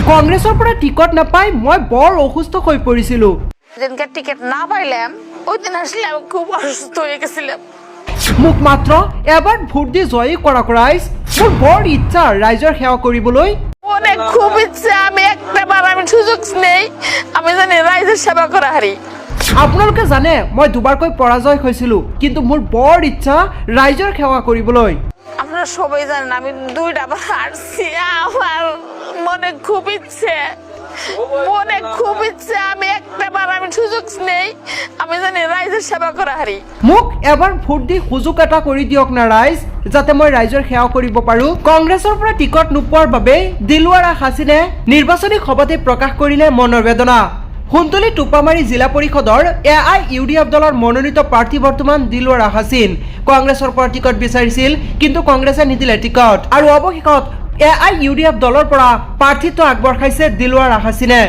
কংগ্ৰেছৰ পৰা টিকট নাপাই মই বৰ অসুস্থ হৈ পৰিছিলোঁ। যেদিনকে টিকিট না পাইলাম ওই দিন আসলে আমি খুব অসুস্থ হয়ে গেছিলাম। মোক মাত্ৰ এবাৰ ভোট দি জয়ী কৰা ৰাইজ। মোৰ বৰ ইচ্ছা ৰাইজৰ সেৱা কৰিবলৈ। অনেক খুব ইচ্ছা, আমি একটাবার আমি সুযোগ নেই আমি জানি রাইজের সেবা করা হারি। আপোনালোকে জানে মই দুবাৰকৈ পৰাজয় হৈছিলোঁ, কিন্তু মোৰ বৰ ইচ্ছা ৰাইজৰ সেৱা কৰিবলৈ। আপনারা সবাই জানেন আমি দুইটা বার হারছি, আমার মনে খুব ইচ্ছে আমি একটাবার আমি সুযোগ নেই আমি জানি রাইজের সেবা করা হারি। মোক এবাৰ ভোট দি সুযোগ এটা কৰি দিয়ক না ৰাইজ, যাতে মই ৰাইজৰ সেৱা কৰিব পাৰোঁ। কংগ্ৰেছৰ পৰা টিকট নোপোৱাৰ বাবে দিলৱাৰা হাছিনে নিৰ্বাচনী সভাতে প্ৰকাশ কৰিলে মনৰ বেদনা। সুন্দলী টোপামাৰী জিলা পৰিষদৰ AIUDF দলৰ মনোনীত প্ৰাৰ্থী বৰ্তমান দিলৱাৰা হাছিন। কংগ্ৰেছৰ পৰা টিকট বিচাৰিছিল, কিন্তু কংগ্ৰেছে নিদিলে টিকট, আৰু অৱশেষত AIUDF দলৰ পৰা প্ৰাৰ্থীত্ব আগবঢ়াইছে দিলৱাৰা হাছিনে।